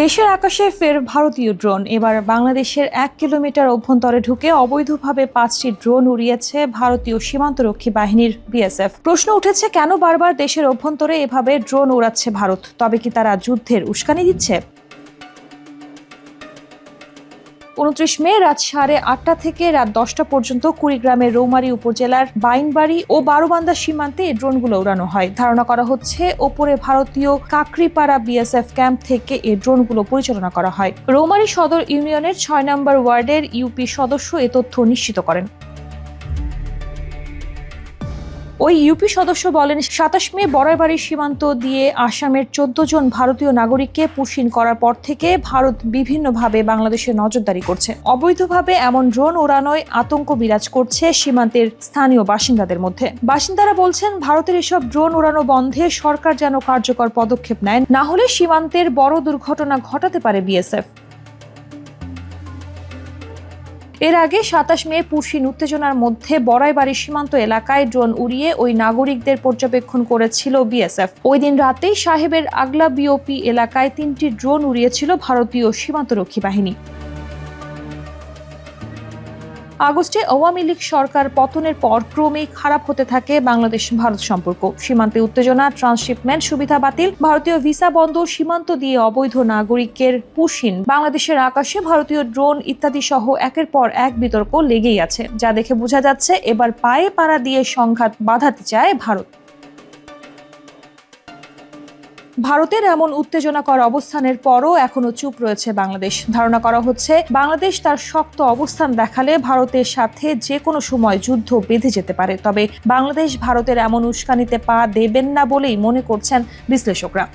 দেশের আকাশে ফের ভারতীয় ড্রোন। এবার বাংলাদেশের 1 কিলোমিটার অভ্যন্তরে ঢুকে অবৈধভাবে 5টি ড্রোন উড়িয়েছে ভারতীয় সীমান্তরক্ষী বাহিনীর বিএসএফ। প্রশ্ন উঠেছে, কেন বারবার দেশের অভ্যন্তরে এভাবে ড্রোন উড়াচ্ছে ভারত? তবে কি তারা যুদ্ধের উস্কানি দিচ্ছে? 29 মে রাত 8:30 থেকে রাত 10টা পর্যন্ত কুড়িগ্রামের রৌমারী উপজেলার বাইনবাড়ি ও বারোবান্দা সীমান্তে এই ড্রোনগুলো উড়ানো হয়। ধারণা করা হচ্ছে ওপরে ভারতীয় কাকরিপাড়া বিএসএফ ক্যাম্প থেকে এই ড্রোনগুলো পরিচালনা করা হয়। রৌমারী সদর ইউনিয়নের 6 নম্বর ওয়ার্ডের ইউপি সদস্য এ তথ্য নিশ্চিত করেন। ওই ইউপি সদস্য বলেন, 27 মে বড়াইবাড়ি সীমান্ত দিয়ে আসামের 14 জন ভারতীয় নাগরিককে পুশিন করার পর থেকে ভারত বিভিন্নভাবে বাংলাদেশে নজরদারি করছে। অবৈধভাবে এমন ড্রোন ওড়ানোয় আতঙ্ক বিরাজ করছে সীমান্তের স্থানীয় বাসিন্দাদের মধ্যে। বাসিন্দারা বলছেন, ভারতের এসব ড্রোন ওড়ানো বন্ধে সরকার যেন কার্যকর পদক্ষেপ নেয়, না হলে সীমান্তের বড় দুর্ঘটনা ঘটাতে পারে বিএসএফ। এর আগে 27 মে পুশিন উত্তেজনার মধ্যে বড়াইবাড়ি সীমান্ত এলাকায় ড্রোন উড়িয়ে ওই নাগরিকদের পর্যবেক্ষণ করেছিল বিএসএফ। ওই দিন রাতেই সাহেবের আগলা বিওপি এলাকায় 3টি ড্রোন উড়িয়েছিল ভারতীয় সীমান্তরক্ষী বাহিনী। আগস্টে আওয়ামী লীগ সরকার পতনের পর ক্রমেই খারাপ হতে থাকে বাংলাদেশ ভারত সম্পর্ক। সীমান্তে উত্তেজনা, ট্রান্সশিপমেন্ট সুবিধা বাতিল, ভারতীয় ভিসা বন্ধ, সীমান্ত দিয়ে অবৈধ নাগরিকের পুশিন, বাংলাদেশের আকাশে ভারতীয় ড্রোন ইত্যাদি সহ একের পর এক বিতর্ক লেগেই আছে, যা দেখে বোঝা যাচ্ছে এবার পায়ে পাড়া দিয়ে সংঘাত বাঁধাতে চায় ভারত। ভারতের এমন উত্তেজনাকর অবস্থানের পরও এখনো চুপ রয়েছে বাংলাদেশ। ধারণা করা হচ্ছে, বাংলাদেশ তার শক্ত অবস্থান দেখালে ভারতের সাথে যে কোনো সময় যুদ্ধ বেঁধে যেতে পারে। তবে বাংলাদেশ ভারতের এমন উস্কানিতে পা দেবেন না বলেই মনে করছেন বিশ্লেষকরা।